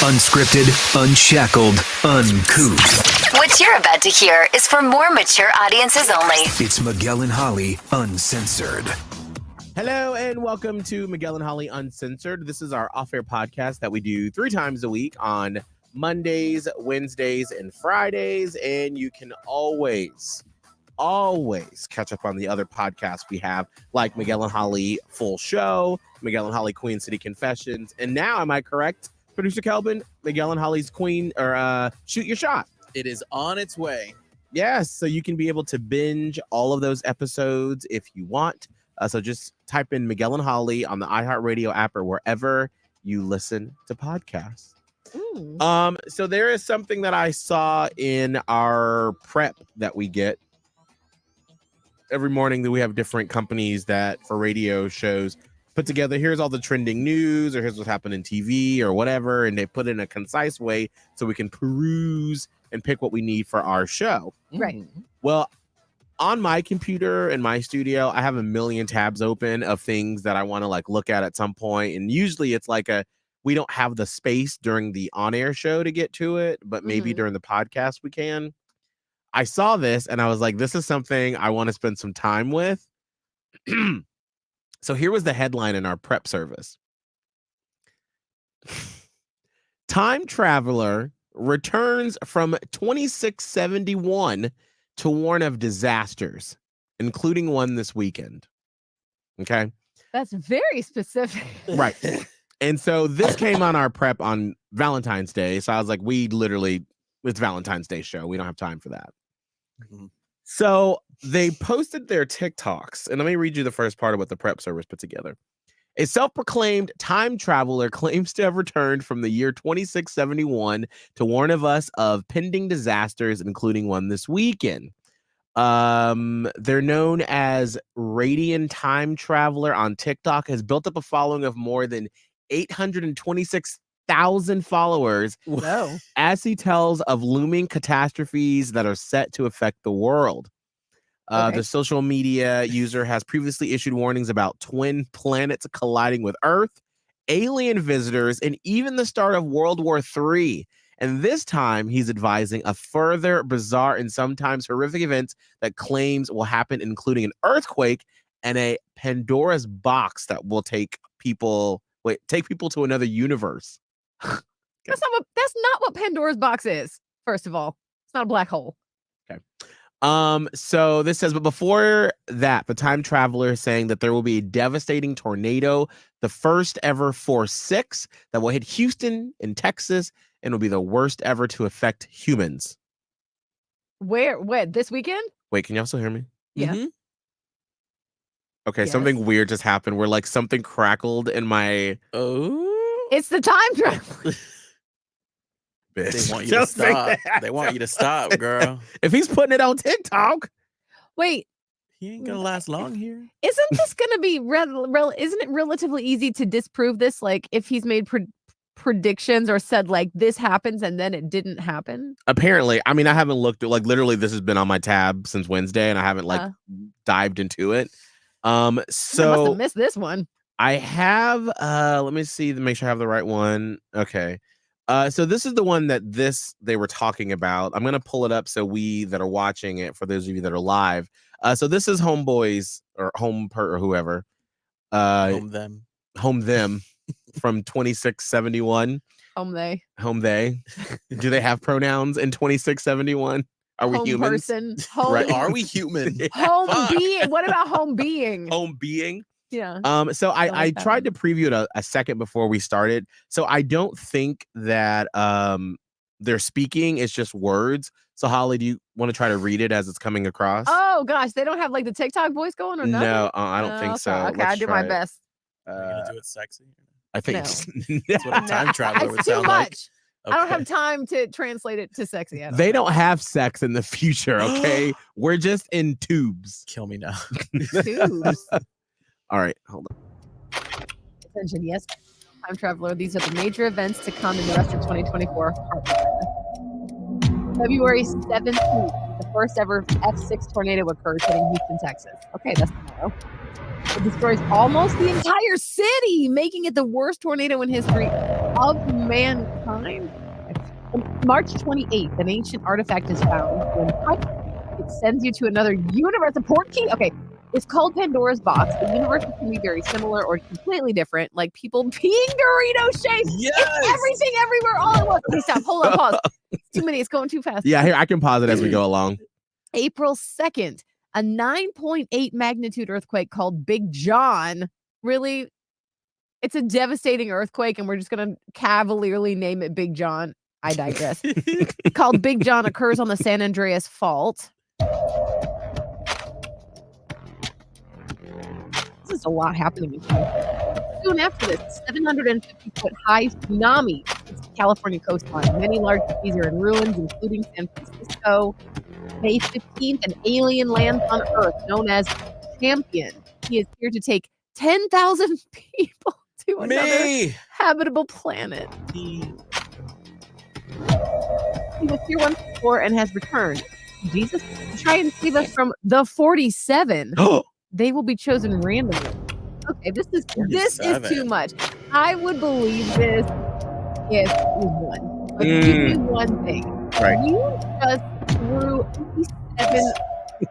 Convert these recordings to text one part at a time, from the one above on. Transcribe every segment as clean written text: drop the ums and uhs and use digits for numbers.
Unscripted, unshackled, uncouth. What you're about to hear is for more mature audiences only. It's Miguel and Holly, Uncensored. Hello and welcome to Miguel and Holly Uncensored. This is our off-air podcast that we do 3 times a week on Mondays, Wednesdays, and Fridays. And you can always catch up on the other podcasts we have, like Miguel and Holly Full Show, Miguel and Holly Queen City Confessions, and now, am I correct, Producer Kelvin, Miguel and Holly's Shoot Your Shot? It is on its way. Yes, so you can be able to binge all of those episodes if you want. So just type in Miguel and Holly on the iHeartRadio app or wherever you listen to podcasts. Ooh. So there is something that I saw in our prep that we get every morning, that we have different companies that for radio shows put together. Here's all the trending news, or here's what's happened in TV or whatever, and they put it in a concise way so we can peruse and pick what we need for our show. Right. Well, on my computer in my studio, I have a million tabs open of things that I want to look at some point. And usually it's we don't have the space during the on-air show to get to it, but maybe during the podcast we can. I saw this and I was like, this is something I want to spend some time with. So here was the headline in our prep service. Time traveler returns from 2671 to warn of disasters, including one this weekend. Okay. That's very specific. Right. And so this came on our prep on Valentine's Day. So I was like, it's Valentine's Day show. We don't have time for that. Mm-hmm. So they posted their TikToks, and let me read you the first part of what the prep service put together. A self-proclaimed time traveler claims to have returned from the year 2671 to warn of us of pending disasters, including one this weekend. They're known as Radiant Time Traveler on TikTok, has built up a following of more than 826,000 followers. Whoa. As he tells of looming catastrophes that are set to affect the world. Okay. The social media user has previously issued warnings about twin planets colliding with Earth, alien visitors, and even the start of World War III. And this time, he's advising of further bizarre and sometimes horrific events that claims will happen, including an earthquake and a Pandora's box that will take people to another universe. That's not what Pandora's box is. First of all, it's not a black hole. Okay. So this says, but before that, the time traveler is saying that there will be a devastating tornado, the first ever Force 6, that will hit Houston in Texas and will be the worst ever to affect humans. Where? This weekend? Wait, can you also hear me? Yeah. Mm-hmm. Okay, yes. Something weird just happened where something crackled in my... Oh, it's the time traveler. Bitch. They want you to stop. They want you to stop, girl. If he's putting it on TikTok. Wait. He ain't gonna last long here. Isn't this gonna be isn't it relatively easy to disprove this? If he's made predictions or said this happens and then it didn't happen? Apparently. I mean, I haven't looked at literally this has been on my tab since Wednesday and I haven't dived into it. So I must have missed this one. I have let me see to make sure I have the right one. Okay. So this is the one that they were talking about. I'm gonna pull it up so we that are watching it, for those of you that are live. So this is Homeboys or or whoever. Home them from 2671. Home they. Do they have pronouns in 2671? Are we humans? Person. Home. Right. Are we human? Home being. What about home being? Home being. Yeah. So I tried to preview it a second before we started. So I don't think that they're speaking. It's just words. So Holly, do you want to try to read it as it's coming across? Oh gosh, they don't have the TikTok voice going or nothing? No, I don't think so. Okay, I do my best. Are you gonna do it sexy? I think that's what a time traveler would sound like. Okay. I don't have time to translate it to sexy. They don't have sex in the future, okay? We're just in tubes. Kill me now. Tubes. All right, hold on. Attention, yes, time traveler. These are the major events to come in the rest of 2024. February 17th, the first ever F6 tornado occurs hitting Houston, Texas. Okay, that's tomorrow. It destroys almost the entire city, making it the worst tornado in history. of mankind. On March 28th, an ancient artifact is found. When touched, it sends you to another universe. A port key? Okay. It's called Pandora's Box. The universes can be very similar or completely different, like people being Dorito shaped. Yes! It's everything everywhere all at once. Okay, stop. Hold on, pause. It's too many. It's going too fast. Yeah, here I can pause it as we go along. April 2nd, a 9.8 magnitude earthquake called Big John. Really? It's a devastating earthquake, and we're just going to cavalierly name it Big John. I digress. Called Big John occurs on the San Andreas Fault. There's a lot happening in California. Soon after this, 750-foot high tsunami hits the California coastline. Many large cities are in ruins, including San Francisco. May 15th, an alien lands on Earth known as Champion. He is here to take 10,000 people to another habitable planet. He was here once before and has returned. Jesus, to try and save us from the 47. They will be chosen randomly. Okay, this is too much. I would believe this if we won. But give me one thing. Right. You just threw 57.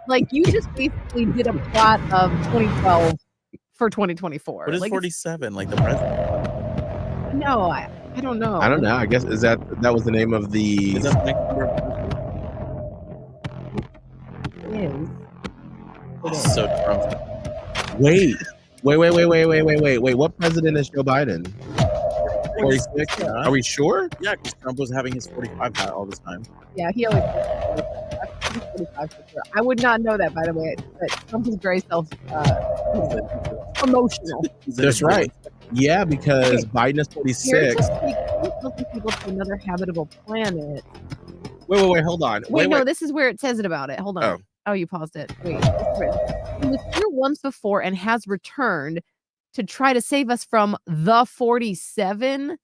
Like you just basically did a plot of 2012 for 2024. What is 47? Like the president? No, I don't know. I don't know. I guess that was the name of the. Is that the next number? It is. So Trump. Wait. What president is Joe Biden? 46? Yeah. Are we sure? Yeah, because Trump was having his 45 hat all the time. Yeah, he always 45 for sure. I would not know that, by the way. But Trump is very emotional. That's right. Yeah, because Biden is 46. People to another habitable planet. Wait, hold on. Wait, no, this is where it says it about it. Hold on. Oh, you paused it. Wait. He was here once before and has returned to try to save us from the 47.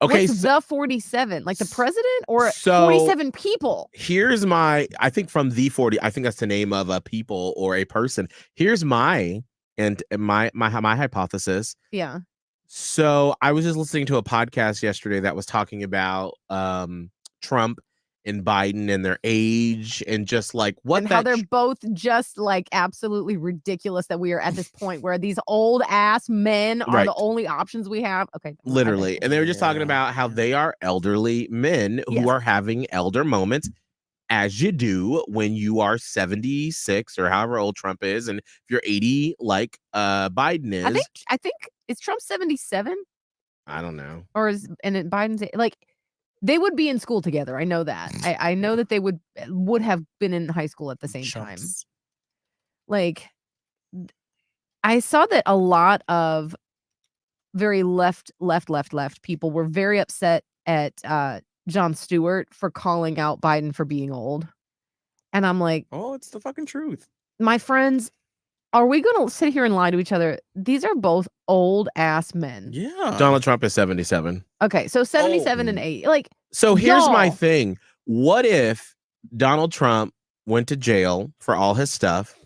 Okay, what's the 47? Like the president or 47 people? Here's I think from the 40, I think that's the name of a people or a person. Here's my hypothesis. Yeah. So I was just listening to a podcast yesterday that was talking about Trump and Biden and their age and just like how they're both just like absolutely ridiculous that we are at this point where these old ass men are the only options we have. Okay. Literally. And they were just talking about how they are elderly men who are having elder moments, as you do when you are 76 or however old Trump is. And if you're 80, like Biden is. I think is Trump 77? I don't know. Or Biden's like they would be in school together. I know that. I know that they would have been in high school at the same time. Like, I saw that a lot of very left people were very upset at Jon Stewart for calling out Biden for being old. And I'm like, oh, it's the fucking truth. My friends, are we going to sit here and lie to each other? These are both old ass men. Yeah. Donald Trump is 77. Okay, so 77 and 80. Like, so here's my thing. What if Donald Trump went to jail for all his stuff?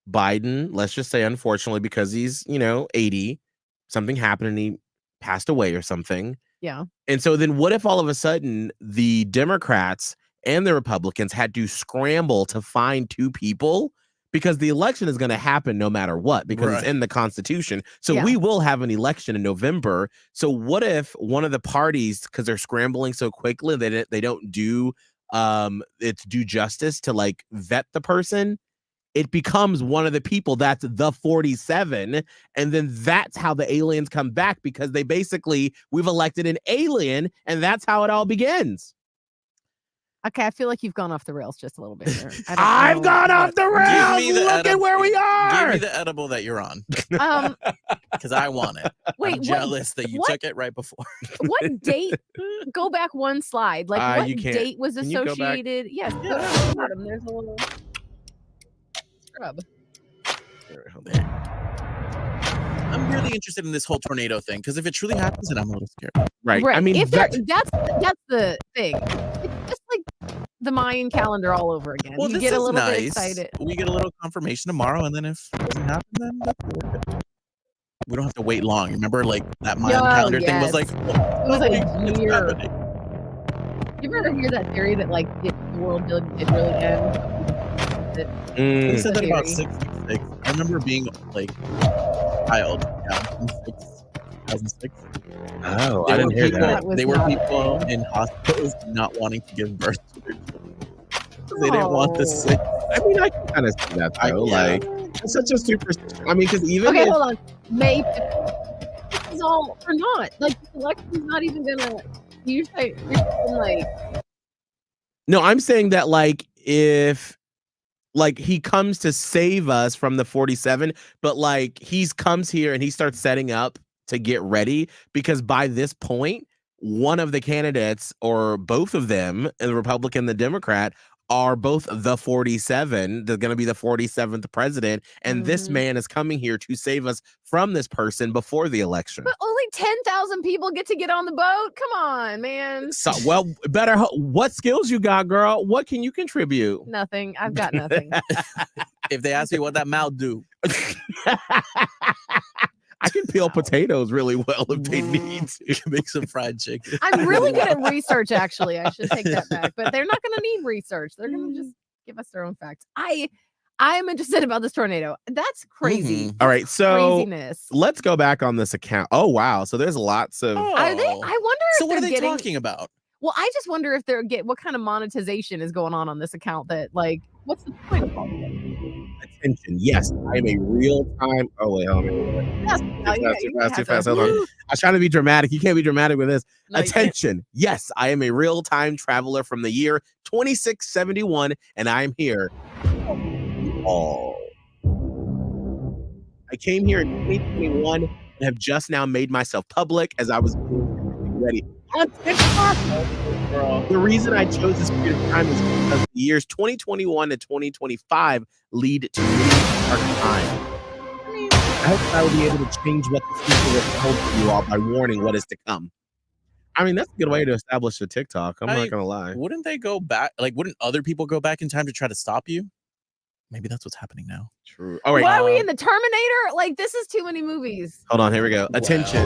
Biden, let's just say, unfortunately, because he's, 80, something happened and he passed away or something. Yeah. And so then what if all of a sudden the Democrats and the Republicans had to scramble to find two people? Because the election is going to happen no matter what, because it's in the Constitution. So we will have an election in November. So what if one of the parties, because they're scrambling so quickly, they don't do its due justice to like vet the person? It becomes one of the people that's the 47. And then that's how the aliens come back, because we've elected an alien, and that's how it all begins. Okay, I feel like you've gone off the rails just a little bit here. I've gone off the rails. Look at where we are. Give me the edible that you're on. Because I want it. Wait, I'm jealous that you took it right before. What date? Go back one slide. Like what date was associated? Yes. Go to the bottom. There's a little scrub. I'm really interested in this whole tornado thing, because if it truly happens, then I'm a little scared. Right. I mean, if that's the thing. It's just like the Mayan calendar all over again. Well, you get a little bit excited. We get a little confirmation tomorrow, and then if it doesn't happen, then that's we don't have to wait long. Remember, like that Mayan Yo, calendar thing was yes. like, It was like a it's year. happening. You ever hear that theory that like the world did really end? They Mm. said that about theory. 666. I remember being like a child, yeah, in 2006. Oh, There I were didn't hear people. that. was There were not a people thing. in hospitals not wanting to give birth to their children. They didn't want the Oh. sick. I mean, I can kind of see that though. Like, it's such a superstition. I mean, because even Okay, if, hold on. May 15th. This is all or not. Like the election's not even gonna. You're saying like. no, I'm saying that like if like he comes to save us from the 47, but like he's comes here and he starts setting up to get ready because by this point, one of the candidates or both of them, the Republican, the Democrat, are both the 47. They're going to be the 47th president, and this man is coming here to save us from this person before the election. But only 10,000 people get to get on the boat. Come on, man. So, well, better. What skills you got, girl? What can you contribute? Nothing. I've got nothing. If they ask me what that mouth do, I can peel potatoes really well if they need to. you can make some fried chicken. I'm really good at research, actually. I should take that back. But they're not going to need research. They're going to just give us their own facts. I am interested about this tornado. That's crazy. All right, so Craziness. let's go back on this account. Oh wow, so there's lots of. Are they? I wonder if So what are they're they getting. talking about? Well, I just wonder if they're what kind of monetization is going on this account. That like, what's the point of all this? Attention, yes, I am a real-time. Oh wait, hold on. Yes, Too fast. Hold on. I was trying to be dramatic. You can't be dramatic with this. No, you can't. Attention, yes, I am a real-time traveler from the year 2671, and I'm here. All. I came here in 2021 and have just now made myself public as I was getting ready. On TikTok. The reason I chose this period of time is because the years 2021 and 2025 lead to really dark time. I hope I will be able to change what the future will hold for you all by warning what is to come. I mean, that's a good way to establish a TikTok. I'm not gonna lie. Wouldn't they go back? Like, wouldn't other people go back in time to try to stop you? Maybe that's what's happening now. True. All right. Why are we in the Terminator? Like, this is too many movies. Hold on. Here we go. Attention.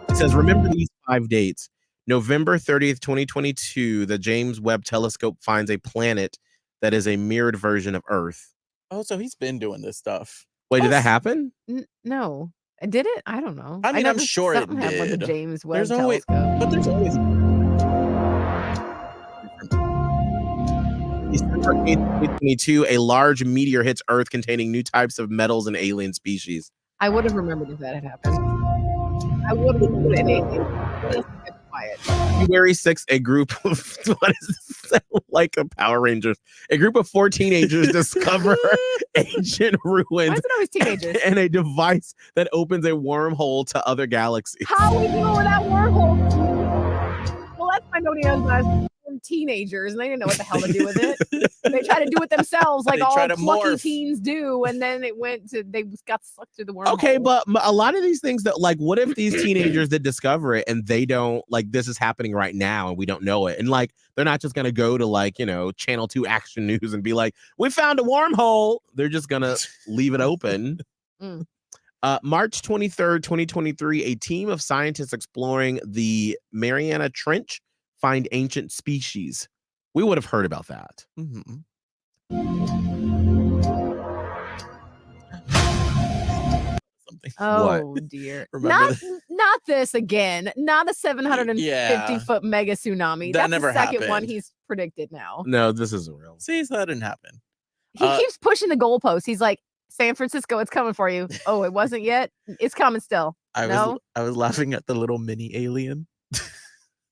It says, remember these 5 dates. November 30th, 2022, the James Webb Telescope finds a planet that is a mirrored version of Earth. Oh, so he's been doing this stuff. Wait, did that happen? No. Did it? I don't know. I mean, know I'm this- sure it something happened with the did. James Webb There's always, telescope. but there's always. December 8th, 2022, a large meteor hits Earth containing new types of metals and alien species. I would have remembered if that had happened. I would have remembered anything. Just kept quiet. February 6th, a group of what is this? Like a Power Rangers. A group of 4 teenagers discover ancient Why ruins is it always teenagers? and a device that opens a wormhole to other galaxies. How we know where that wormhole? Well, that's my nobody knows about teenagers, and they didn't know what the hell to do with it. They tried to do it themselves, like They all try to plucky morph. teens do, and then they got sucked through the wormhole. Okay, but a lot of these things that, like, what if these teenagers that discover it and they don't, like, this is happening right now and we don't know it, and like they're not just gonna go to, like, you know, Channel 2 Action News and be like, we found a wormhole. They're just gonna leave it open. March 23rd, 2023, a team of scientists exploring the Mariana Trench find ancient species. We would have heard about that. Mm-hmm. Something. Oh dear! Remember Not this again. Not a 750-foot mega tsunami. That That's never the second one happened. he's predicted now. No, this isn't real. See, so that didn't happen. He keeps pushing the goalpost. He's like, San Francisco, it's coming for you. Oh, it wasn't yet. It's coming still. I was laughing at the little mini alien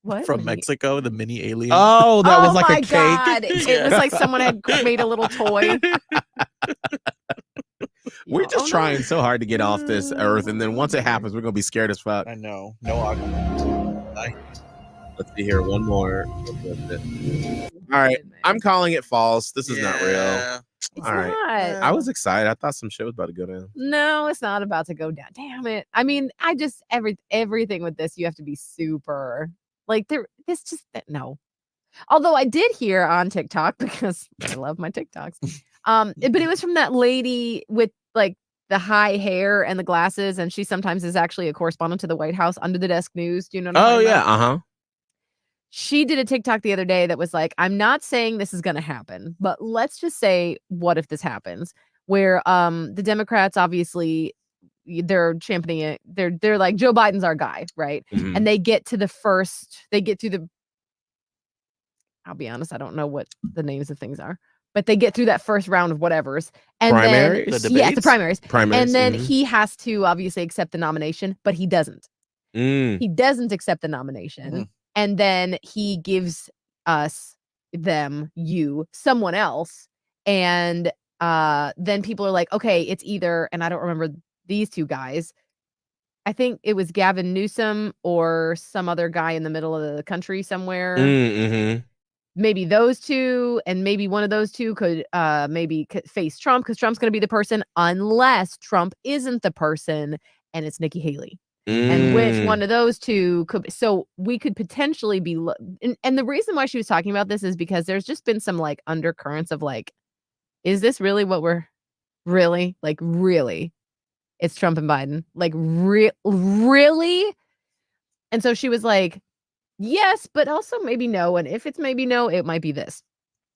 What? from Mexico. The mini alien. Oh, that was like my a cake. God. It was like someone had made a little toy. We're just trying so hard to get off this earth, and then once it happens, we're gonna be scared as fuck. I know. No oxygen. Let's see here. One more. All right. I'm calling it false. This is not real. It's All right. not. I was excited. I thought some shit was about to go down. No, it's not about to go down. Damn it. I mean, I just everything with this, you have to be super like no. Although I did hear on TikTok, because I love my TikToks, But it was from that lady with like the high hair and the glasses, and she sometimes is actually a correspondent to the White House, Under the Desk News. Do you know what I'm talking about? Uh-huh. She did a TikTok the other day that was like, I'm not saying this is going to happen, but let's just say, what if this happens? Where the Democrats obviously they're championing it. They're like, Joe Biden's our guy, right? Mhm. And they get through the I'll be honest, I don't know what the names of things are, but they get through that first round of whatever's. And Primaries? then The yeah, the debates? primaries. Primaries. And then mhm. he has to obviously accept the nomination, but he doesn't. He doesn't accept the nomination. Mhm. And then he gives us, them, you, someone else. And then people are like, okay, it's either, and I don't remember these two guys. I think it was Gavin Newsom or some other guy in the middle of the country somewhere. Mm-hmm. Maybe those two, and maybe one of those two could face Trump, because Trump's going to be the person, unless Trump isn't the person and it's Nikki Haley. And which one of those two could be, so we could potentially be and the reason why she was talking about this is because there's just been some like undercurrents of like, is this really what we're really it's Trump and Biden, like really? And so she was like, yes, but also maybe no, and if it's maybe no, it might be this.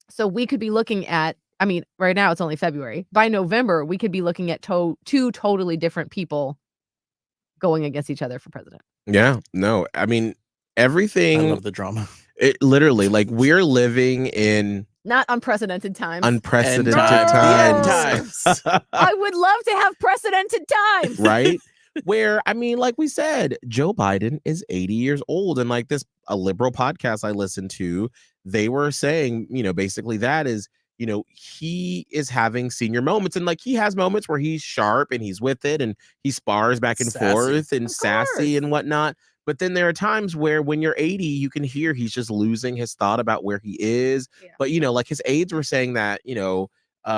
So we could be looking at, I mean, right now it's only February. By November, we could be looking at two totally different people going against each other for president. Yeah, no, I mean, I everything, love the drama. it literally, like, we're living in Not unprecedented times. unprecedented End times. times. I would love to have precedented times. Right? Where, I mean, like we said, Joe Biden is 80 years old. And like a liberal podcast I listened to, they were saying, basically that is, he is having senior moments. And like he has moments where he's sharp and he's with it and he spars back and Sassy. forth and Of sassy course. and whatnot. But then there are times where when you're 80, you can hear he's just losing his thought about where he is. Yeah. But, like his aides were saying that,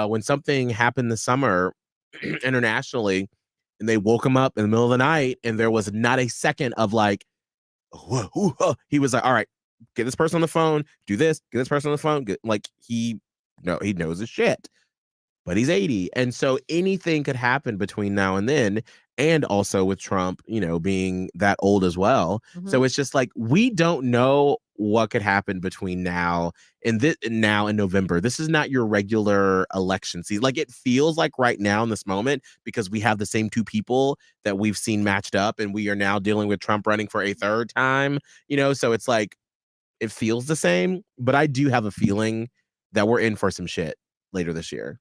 when something happened this summer internationally, and they woke him up in the middle of the night, and there was not a second of like, he was like, all right, get this person on the phone, do this, get this person on the phone. Like he knows his shit, but he's 80. And so anything could happen between now and then. And also with Trump, being that old as well. Mhm. So it's just like, we don't know what could happen between now and November. This is not your regular election season. Like it feels like right now in this moment, because we have the same two people that we've seen matched up, and we are now dealing with Trump running for a third time, so it's like, it feels the same, but I do have a feeling that we're in for some shit later this year.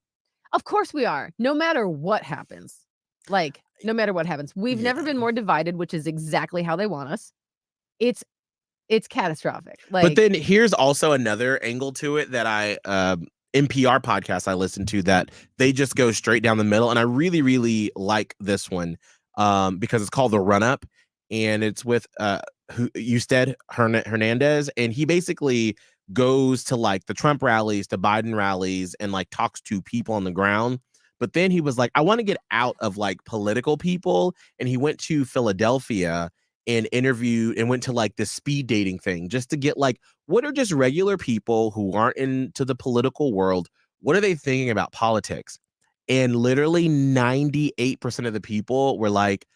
Of course we are. No matter what happens. Like, no matter what happens. We've never been more divided, which is exactly how they want us. It's catastrophic. Like, but then here's also another angle to it that I NPR podcast I listened to, that they just go straight down the middle, and I really, really like this one because it's called The Run Up, and it's with Usted Hernandez, and he basically goes to like the Trump rallies, to Biden rallies, and like talks to people on the ground. But then he was like, I want to get out of like political people, and he went to Philadelphia and interviewed and went to like this speed dating thing just to get like, what are just regular people who aren't into the political world, what are they thinking about politics? And literally 98% of the people were like,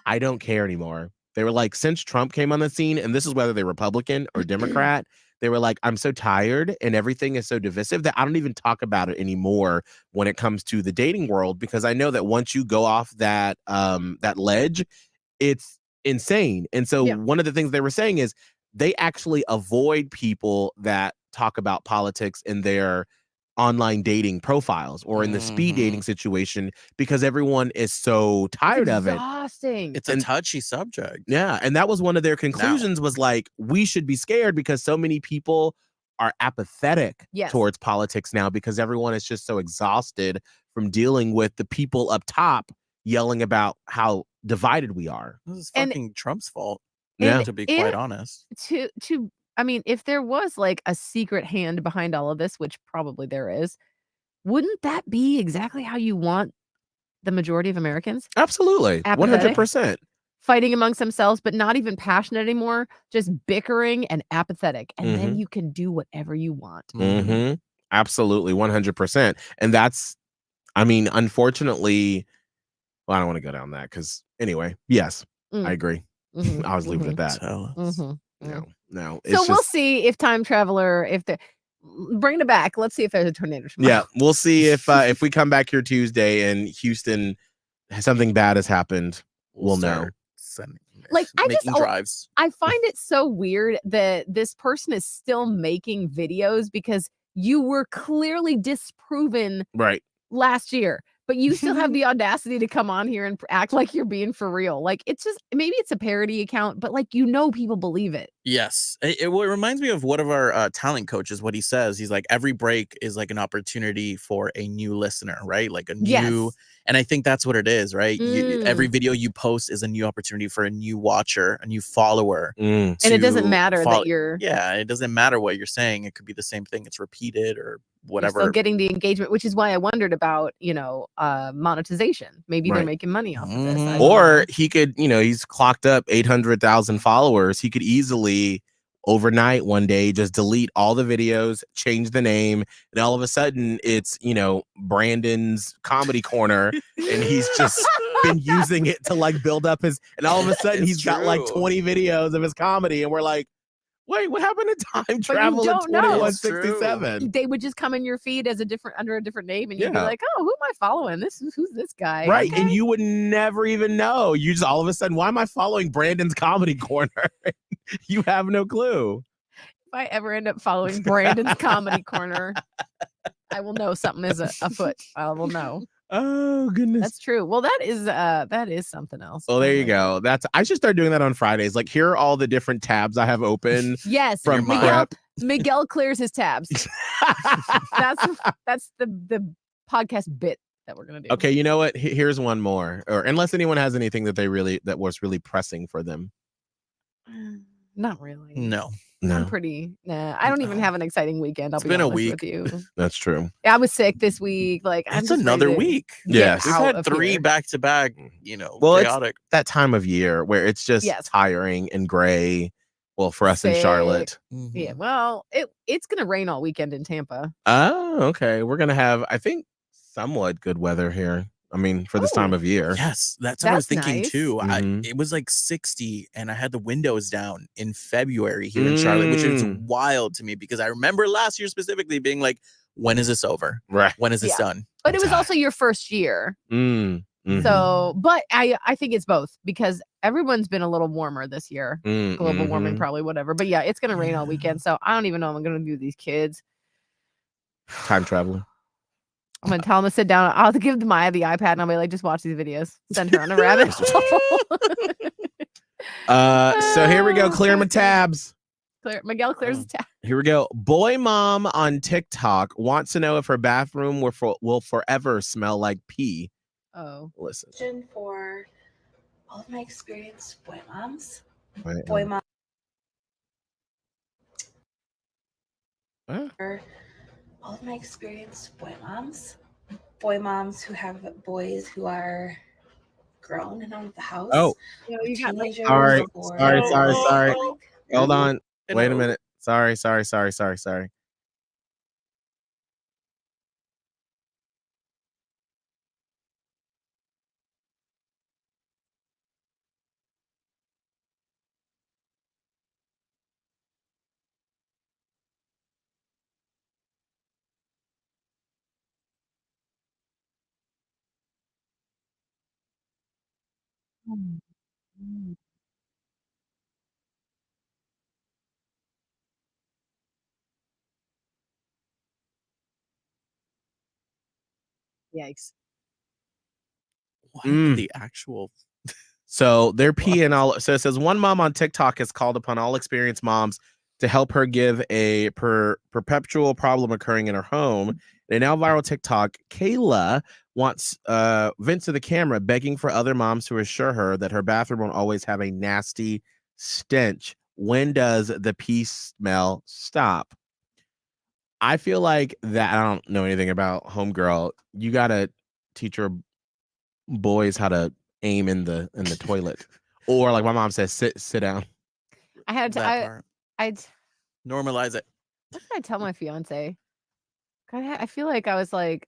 I don't care anymore. They were like, since Trump came on the scene, and this is whether they're Republican or Democrat, they were like, I'm so tired and everything is so divisive that I don't even talk about it anymore when it comes to the dating world, because I know that once you go off that ledge, it's insane. And so one of the things they were saying is they actually avoid people that talk about politics in their online dating profiles or in the speed dating situation, because everyone is so tired of it. Exhausting. It's a touchy subject. Yeah. And that was one of their conclusions, was like, we should be scared because so many people are apathetic towards politics now, because everyone is just so exhausted from dealing with the people up top yelling about how divided we are. This is fucking Trump's fault. Yeah. To be quite honest. I mean, if there was like a secret hand behind all of this, which probably there is, wouldn't that be exactly how you want the majority of Americans? Absolutely. Apathetic? 100%. Fighting amongst themselves, but not even passionate anymore, just bickering and apathetic. And then you can do whatever you want. Mm-hmm. absolutely, 100%. And that's, I mean, unfortunately, well, I don't want to go down that because anyway, yes, I agree. I'll just leave it at that. No. So we'll see if time traveler, if the bring it back. Let's see if there's a tornado tomorrow. Yeah, we'll see if we come back here Tuesday and Houston, something bad has happened. We'll know. Like drives. I find it so weird that this person is still making videos because you were clearly disproven Right. last year, but you still have the audacity to come on here and act like you're being for real. Like, it's just, maybe it's a parody account, but like, people believe it. Yes. It reminds me of one of our talent coaches, what he says. He's like, every break is like an opportunity for a new listener, right? Like a new, and I think that's what it is, right? Every video you post is a new opportunity for a new watcher, a new follower. And it doesn't matter that you're... Yeah, it doesn't matter what you're saying. It could be the same thing. It's repeated or whatever. You're still getting the engagement, which is why I wondered about, monetization. Maybe they're making money off of this. Or he could, he's clocked up 800,000 followers. He could easily overnight one day just delete all the videos, change the name, and all of a sudden it's Brandon's Comedy Corner, and he's just been using it to like build up his, and all of a sudden he's got like 20 videos of his comedy, and we're like, wait, what happened to time travel in 2167? They would just come in your feed as under a different name, and you'd be like, "Oh, who am I following? Who's this guy?" Right, okay. And you would never even know. You just all of a sudden, why am I following Brandon's Comedy Corner? You have no clue. If I ever end up following Brandon's Comedy Corner, I will know something is afoot. I will know. Oh goodness, that's true. Well, that is something else. Well, there you go. I should start doing that on Fridays. Like, here are all the different tabs I have open. Yes, from Miguel clears his tabs. that's the podcast bit that we're gonna do. Okay, you know what? Here's one more. Or unless anyone has anything that was really pressing for them. Not really. No. I'm pretty. I don't even have an exciting weekend. It's been a week with you. That's true. I was sick this week. Like, it's another week. Yes, we've had 3 back-to-back. Well, chaotic. It's that time of year where it's just tiring and gray. Well, for us in Charlotte. Yeah. Well, it's gonna rain all weekend in Tampa. Oh, okay. We're gonna have, I think, somewhat good weather here. I mean, for this time of year. Yes, that's what I was thinking too. Mm-hmm. It was like 60 and I had the windows down in February here in Charlotte, which is wild to me because I remember last year specifically being like, when is this over? Right. When is this done? But it was also your first year. Mm-hmm. So, but I think it's both because everyone's been a little warmer this year. Global warming, probably, whatever. But yeah, it's going to rain all weekend. So I don't even know what I'm going to do with these kids. Time traveler. I'm going to tell them to sit down. I'll give Maya the iPad and I'll be like, just watch these videos. Send her on a rabbit hole. So here we go. Clear my tabs. Miguel clears the tab. Here we go. Boy mom on TikTok wants to know if her bathroom will forever smell like pee. Oh. Listen. For all of my experience, boy moms. Right. Boy mom. Huh? All of my experience, boy moms who have boys who are grown and out of the house. Oh, you got teenagers. Sorry. Sorry. Hold on. Wait a minute. Sorry. Yikes. What the actual... So they're peeing all. So it says one mom on TikTok has called upon all experienced moms to help her give a perpetual problem occurring in her home. In a now viral TikTok, Kayla wants vents to the camera, begging for other moms to assure her that her bathroom won't always have a nasty stench. When does the pee smell stop? I feel like that. I don't know anything about homegirl. You gotta teach your boys how to aim in the toilet, or like my mom says, sit down. I had to. I'd normalize it. what did I tell my fiance? I feel like I was like,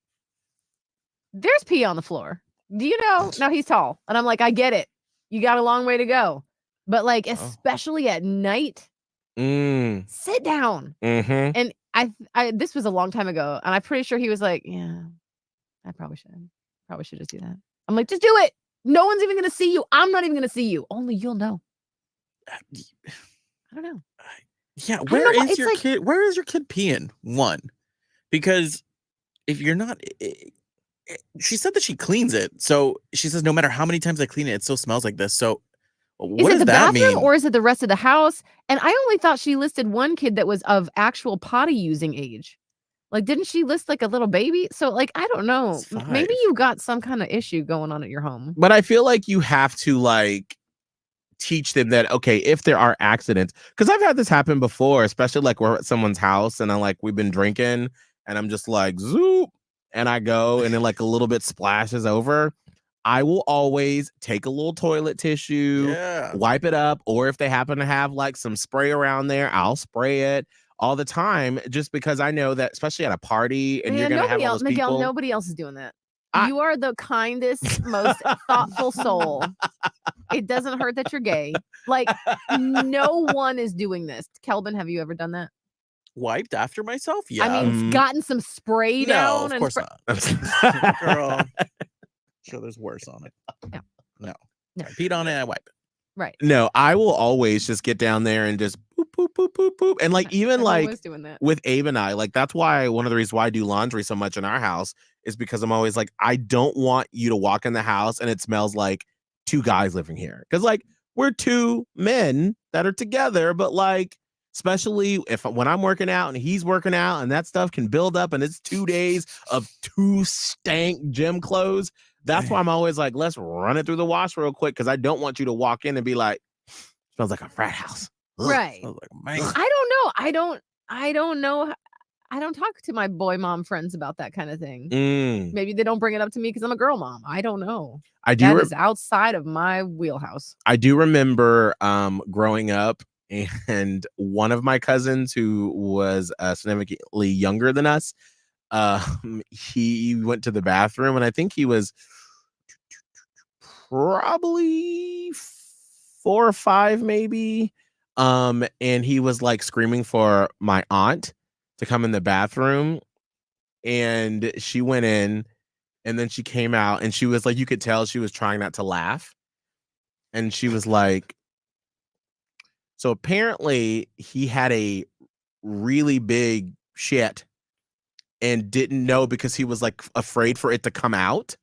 there's pee on the floor. Do you know? Now he's tall. And I'm like, I get it. You got a long way to go. But like, especially at night, sit down. Mm-hmm. And I this was a long time ago. And I'm pretty sure he was like, yeah, I probably should. Probably should just do that. I'm like, just do it. No one's even going to see you. I'm not even going to see you. Only you'll know. I don't know. Yeah. Where is your kid? Where is your kid peeing? One, because if you're not, she said that she cleans it. So she says no matter how many times I clean it, it still smells like this. So what does that mean? Or is it the rest of the house? And I only thought she listed one kid that was of actual potty using age. Like, didn't she list like a little baby? So like, I don't know. Maybe you got some kind of issue going on at your home. But I feel like you have to like teach them that, okay, if there are accidents, because I've had this happen before, especially like we're at someone's house and we've been drinking and I'm just like, zoop, and I go and then like a little bit splashes over. I will always take a little toilet tissue, wipe it up, or if they happen to have like some spray around there, I'll spray it all the time, just because I know that, especially at a party, and you're gonna have all those Miguel, people. nobody else is doing that. You are the kindest, most thoughtful soul. It doesn't hurt that you're gay. Like, no one is doing this. Kelvin, have you ever done that? Wiped after myself? Yeah. I mean, gotten some spray down. No, of course not. Girl. Sure, there's worse on it. No. I peed on it, I wipe it. Right. No, I will always just get down there and just boop, boop, boop, boop, boop. And like, even like with Abe and I, like, that's why one of the reasons why I do laundry so much in our house is because I'm always like, I don't want you to walk in the house and it smells like two guys living here. Because like, we're two men that are together, but like, especially when I'm working out and he's working out and that stuff can build up and it's 2 days of two stank gym clothes. That's why I'm always like, let's run it through the wash real quick, because I don't want you to walk in and be like, smells like a frat house. Right. Smells like a man. I don't know. I don't know. I don't talk to my boy mom friends about that kind of thing. Maybe they don't bring it up to me because I'm a girl mom. I don't know. That is outside of my wheelhouse. I do remember growing up, and one of my cousins who was significantly younger than us, he went to the bathroom, and I think he was probably 4 or 5 maybe, and he was like screaming for my aunt to come in the bathroom, and she went in, and then she came out, and she was like, you could tell she was trying not to laugh, and she was like, so apparently he had a really big shit and didn't know because he was like afraid for it to come out.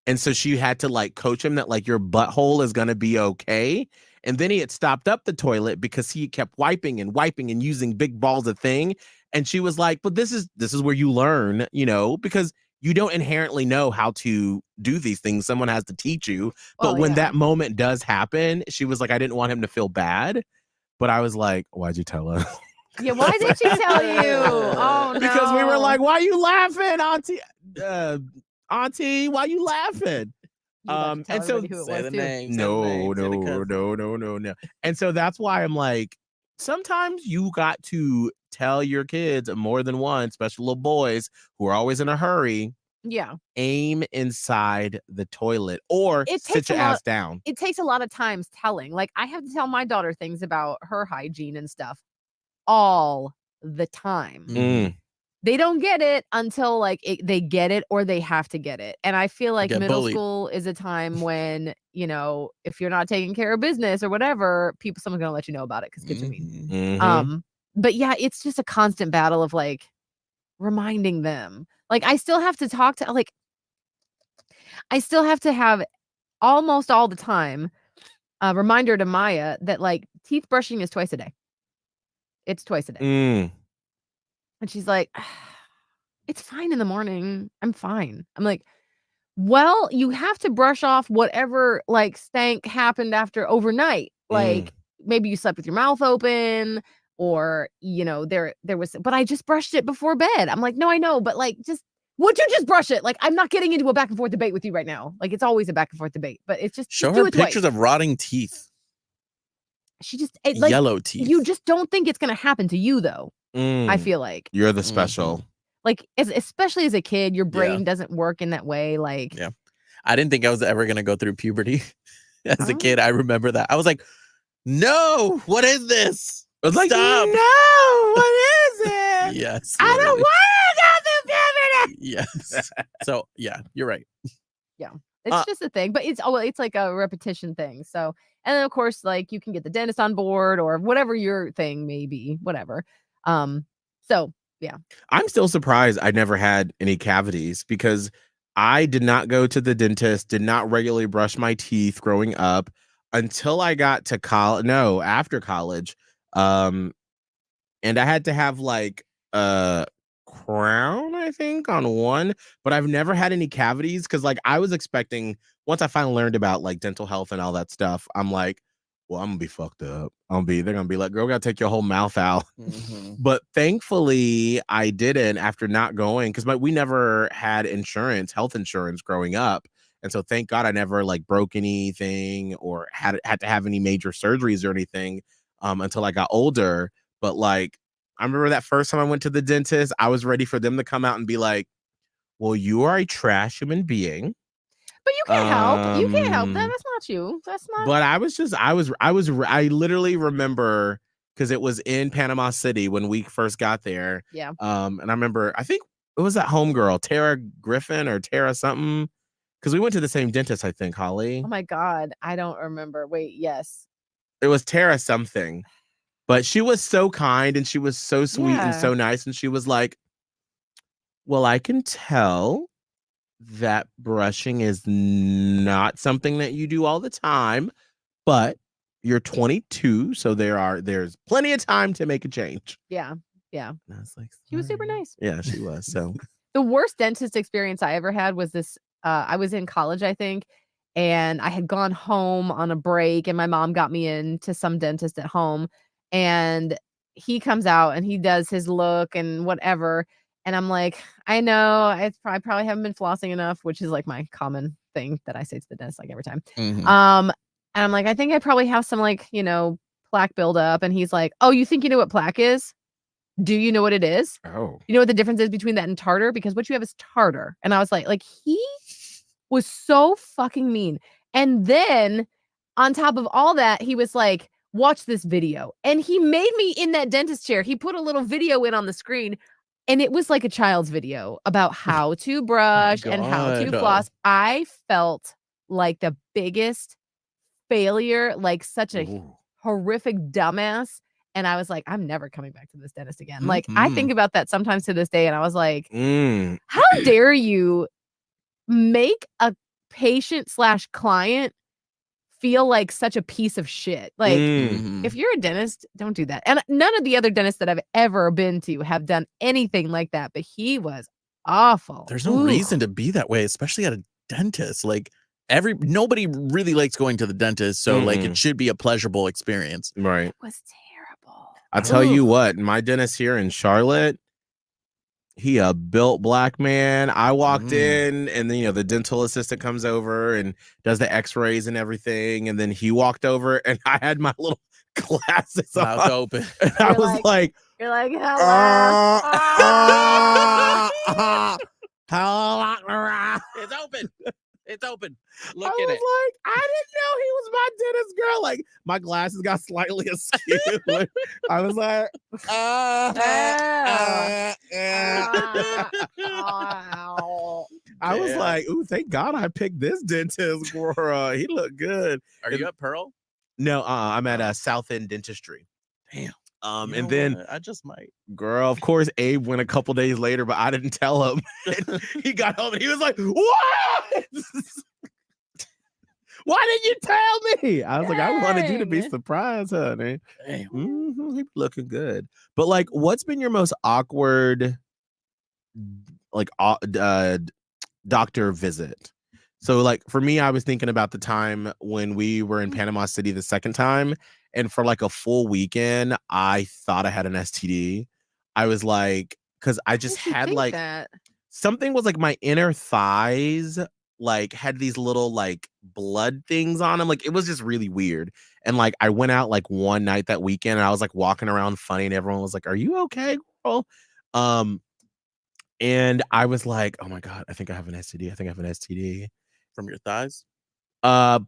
And so she had to like coach him that like your butthole is going to be okay. And then he had stopped up the toilet because he kept wiping and using big balls of thing. And she was like, but this is where you learn, you know, because you don't inherently know how to do these things. Someone has to teach you. But when that moment does happen, she was like, I didn't want him to feel bad. But I was like, why'd you tell us? Yeah, why did she tell you? Oh, no. Because we were like, why are you laughing, Auntie? Auntie, why are you laughing? And so say the name. No. And so that's why I'm like, sometimes you got to tell your kids more than one, especially little boys who are always in a hurry. Yeah. Aim inside the toilet or sit your ass down. It takes a lot of times telling. Like, I have to tell my daughter things about her hygiene and stuff all the time. They don't get it until like they get it or they have to get it. And I feel like middle school is a time when, you know, if you're not taking care of business or whatever, someone's gonna let you know about it because kids are mean. But yeah, it's just a constant battle of like reminding them. Like, I still have to talk to, like, I still have to have almost all the time a reminder to Maya that like teeth brushing is twice a day. It's twice a day. And she's like, it's fine in the morning. I'm fine. I'm like, well, you have to brush off whatever like stank happened after overnight. Like maybe you slept with your mouth open, or, you know, there was, but I just brushed it before bed. I'm like, no, I know, but like, would you just brush it? Like, I'm not getting into a back and forth debate with you right now. Like, it's always a back and forth debate, but it's just show her pictures of rotting teeth. She just like, yellow teeth. You just don't think it's gonna happen to you though. I feel like you're the special. like especially as a kid, your brain doesn't work in that way. Like, yeah, I didn't think I was ever gonna go through puberty as a kid. I remember that. I was like, no, what is this? I was like, Stop. no, what is it? Yes, I don't literally. want to go through puberty. Yes. So yeah, you're right. yeah, it's just a thing, but it's like a repetition thing. So, and then of course, like you can get the dentist on board or whatever your thing may be, whatever. So yeah, I'm still surprised I never had any cavities because I did not go to the dentist, did not regularly brush my teeth growing up until I got to college. No, after college. And I had to have like a crown, I think, on one, but I've never had any cavities because like I was expecting once I finally learned about like dental health and all that stuff, I'm like, well, I'm gonna be fucked up. They're gonna be like, girl, we gotta take your whole mouth out. But thankfully I didn't after not going because we never had health insurance growing up. And so thank God I never like broke anything or had to have any major surgeries or anything until I got older. But like, I remember that first time I went to the dentist, I was ready for them to come out and be like, well, you are a trash human being. but you can't help. You can't help that. That's not you. That's not. But I literally remember because it was in Panama City when we first got there. Yeah. And I remember, I think it was that homegirl, Tara Griffin or Tara something. Because we went to the same dentist, I think, Holly. Oh my God. I don't remember. Wait, yes. It was Tara something. But she was so kind and she was so sweet and so nice. And she was like, well, I can tell that brushing is not something that you do all the time, but you're 22. So there's plenty of time to make a change. Yeah. Yeah. And I was like, she was super nice. Yeah, she was. So the worst dentist experience I ever had was this. I was in college, I think, and I had gone home on a break and my mom got me into some dentist at home. And he comes out and he does his look and whatever. And I'm like, I know I probably haven't been flossing enough, which is like my common thing that I say to the dentist like every time. Mhm. And I'm like, I think I probably have some like, plaque buildup. And he's like, oh, you think you know what plaque is? Do you know what it is? Oh. You know what the difference is between that and tartar? Because what you have is tartar. And I was like he was so fucking mean. And then on top of all that, he was like, watch this video. And he made me in that dentist chair. He put a little video in on the screen and it was like a child's video about how to brush and how to God. floss. I felt like the biggest failure, like such a horrific dumbass. And I was like, I'm never coming back to this dentist again. Like, I think about that sometimes to this day. And I was like, how dare you make a patient/client feel like such a piece of shit? Like, if you're a dentist, don't do that. And none of the other dentists that I've ever been to have done anything like that, but he was awful. There's no reason to be that way, especially at a dentist. Like nobody really likes going to the dentist, so like it should be a pleasurable experience. Right. It was terrible. I'll tell you what, my dentist here in Charlotte, he a built black man. I walked in and then, the dental assistant comes over and does the x-rays and everything. And then he walked over and I had my little glasses Mouth on. open. And I was like, you're like, hello. hello. It's open. It's open. Look I at was it. like, I didn't know he was my dentist, girl. Like, my glasses got slightly askew. Like, I was like, I was like, ooh, thank God I picked this dentist, girl. He looked good. Are you at Pearl? No, I'm at South End Dentistry. Damn. And then what? I just might. Girl, of course, Abe went a couple days later, but I didn't tell him. He got home and he was like, what? Why didn't you tell me? I was like, I wanted you to be surprised, honey. He looking good. But like, what's been your most awkward like doctor visit? So like for me, I was thinking about the time when we were in Panama City the second time. And for like a full weekend, I thought I had an STD. I was like, because I just had like something was like my inner thighs like had these little like blood things on them. Like it was just really weird. And like I went out like one night that weekend and I was like walking around funny and everyone was like, are you okay, girl? And I was like, oh my God, I think I have an STD. I think I have an STD. From your thighs? I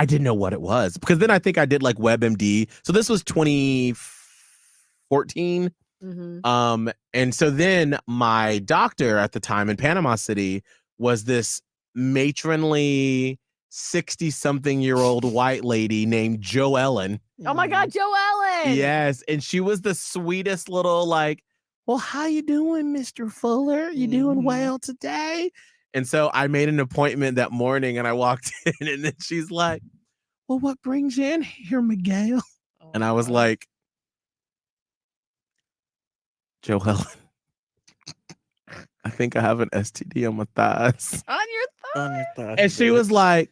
didn't know what it was, because then I think I did like WebMD. So this was 2014. Mm-hmm. And so then my doctor at the time in Panama City was this matronly 60-something-year-old white lady named Jo Ellen. Oh my God, Jo Ellen. Yes, and she was the sweetest little like, well, how you doing, Mr. Fuller? You doing well today? And so I made an appointment that morning, and I walked in, and then she's like, well, what brings you in here, Miguel? And I was like, Jo Ellen, I think I have an STD on my thighs. On your thighs. And she was like,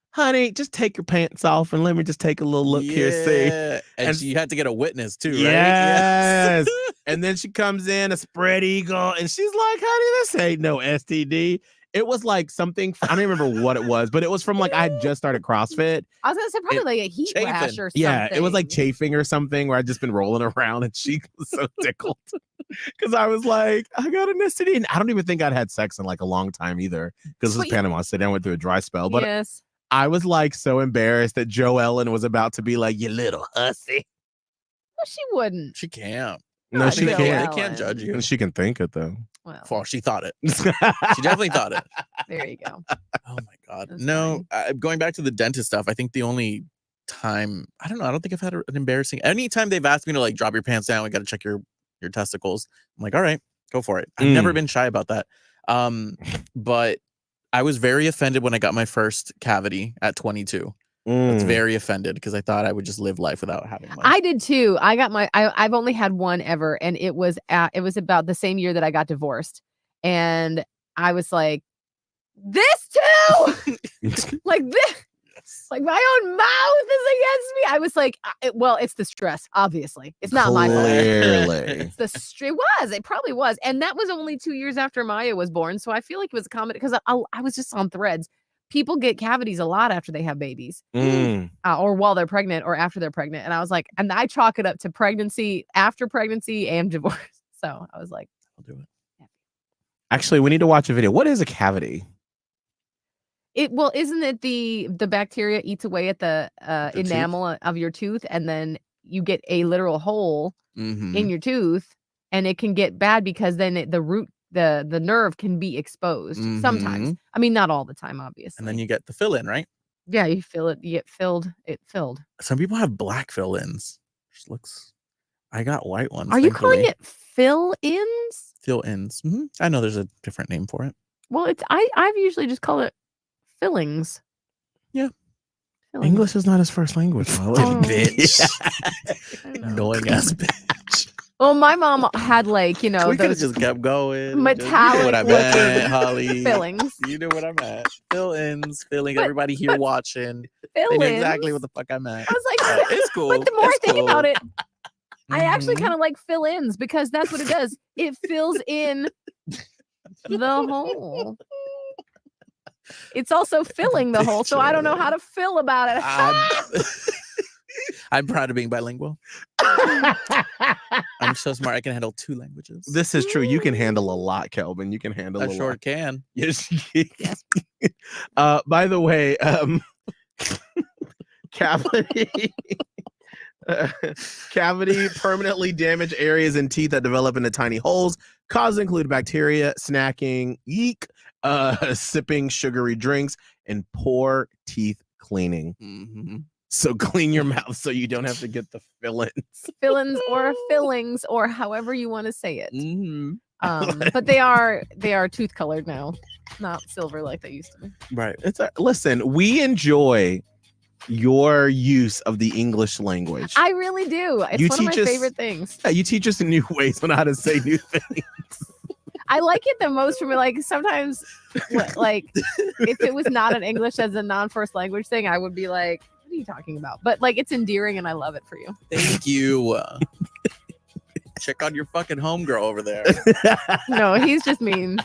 honey, just take your pants off and let me just take a little look here, see. And you had to get a witness too, right? Yes. And then she comes in, a spread eagle, and she's like, honey, this ain't no STD. It was like something, I don't remember what it was, but it was from like, I had just started CrossFit. I was going to say probably like a heat rash or something. Yeah, it was like chafing or something, where I'd just been rolling around, and she was so tickled. Because I was like, I got an STD. And I don't even think I'd had sex in like a long time either, because this was Panama City. I went through a dry spell. But yes. I was like so embarrassed that Jo Ellen was about to be like, you little hussy. No, she wouldn't. She can't. No, she can't. They can't judge you. And she can think it though. Well, she thought it. She definitely thought it. There you go. Oh my God. No, going back to the dentist stuff, I think the only time, I don't know, I don't think I've had an embarrassing, anytime they've asked me to like drop your pants down, we got to check your testicles. I'm like, all right, go for it. I've never been shy about that. But I was very offended when I got my first cavity at 22. I was very offended because I thought I would just live life without having one. I did too. I got I've only had one ever, and it was about the same year that I got divorced, and I was like, this too, like this. Like my own mouth is against me. I was like, well, it's the stress. Obviously, it's not my fault. It's the it probably was, and that was only 2 years after Maya was born. So I feel like it was a comedy because I was just on threads. People get cavities a lot after they have babies, or while they're pregnant, or after they're pregnant. And I was like, and I chalk it up to pregnancy, after pregnancy, and divorce. So I was like, I'll do it. Actually, we need to watch a video. What is a cavity? Isn't it the bacteria eats away at the enamel of your tooth, and then you get a literal hole in your tooth, and it can get bad because then the root, the nerve can be exposed sometimes. I mean, not all the time, obviously. And then you get the fill-in, right? Yeah, you fill it. You get filled. It filled. Some people have black fill-ins. Just looks. I got white ones. Are you calling it fill-ins? Fill-ins. I know there's a different name for it. Well, I've usually just called it fillings. Yeah. Fillings. English is not his first language. Bitch. Annoying ass bitch. Well, my mom had like, we could have just kept going. Metallic. You know what I meant, Holly. Fillings. You know what I meant. Fill-ins, filling. Everybody here watching. Fillings. They knew exactly what the fuck I meant. I was like, it's cool. But the more I think about it, I Mm-hmm. actually kind of like fill-ins because that's what it does. It fills in the hole. It's also filling the hole, so I don't know how to fill about it. I'm proud of being bilingual. I'm so smart. I can handle 2 languages. This is true. You can handle a lot, Kelvin. You can handle a sure lot. can. Yes. By the way, cavity permanently damaged areas in teeth that develop into tiny holes. Causes include bacteria, snacking, sipping sugary drinks, and poor teeth cleaning. So clean your mouth so you don't have to get the fill-ins. Fill-ins or fillings or however you want to say it. But they are tooth colored now, not silver like they used to be. Right. Listen, we enjoy your use of the English language. I really do. It's one of my favorite things. Yeah, you teach us new ways on how to say new things. I like it the most from like sometimes like if it was not an English as a non-first language thing, I would be like, what are you talking about? But like it's endearing and I love it for you. Thank you. Check on your fucking homegirl over there. No, he's just mean.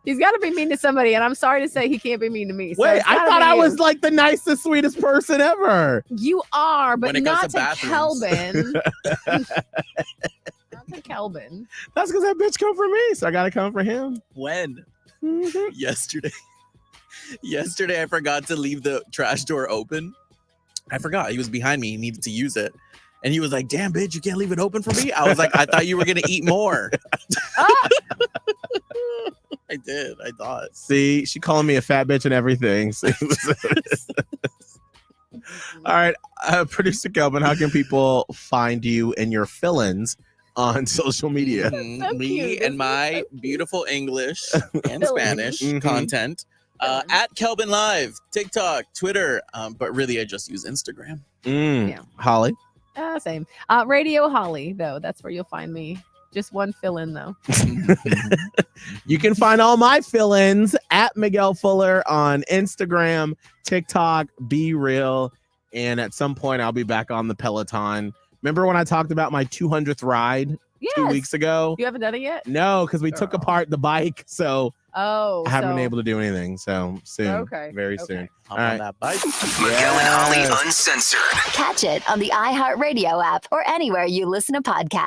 He's got to be mean to somebody, and I'm sorry to say he can't be mean to me. So wait, I thought I was like the nicest, sweetest person ever. You are, but When it not goes to to bathrooms. Kelvin. Not to Kelvin. That's because that bitch come for me, so I gotta come for him. When? Mhm. Yesterday, I forgot to leave the trash door open. I forgot. He was behind me. He needed to use it. And he was like, damn, bitch, you can't leave it open for me? I was like, I thought you were going to eat more. I did. I thought. See, she calling me a fat bitch and everything. See? All right. Producer Kelvin, how can people find you and your fill-ins on social media? So Me cute. and my beautiful English and Fill-ins. Spanish Mhm. content Fill-ins. at Kelvin Live, TikTok, Twitter. But really, I just use Instagram. Yeah. Holly? Same. Radio Holly, though. That's where you'll find me. Just one fill-in, though. You can find all my fill-ins at Miguel Fuller on Instagram, TikTok, Be Real, and at some point I'll be back on the Peloton. Remember when I talked about my 200th ride 2 weeks ago? You haven't done it yet? No, because we took apart the bike, so I haven't been able to do anything. So soon, Okay, very okay. soon. Hop All on right. that bike. Miguel and Holly Yes. Uncensored. Catch it on the iHeartRadio app or anywhere you listen to podcasts.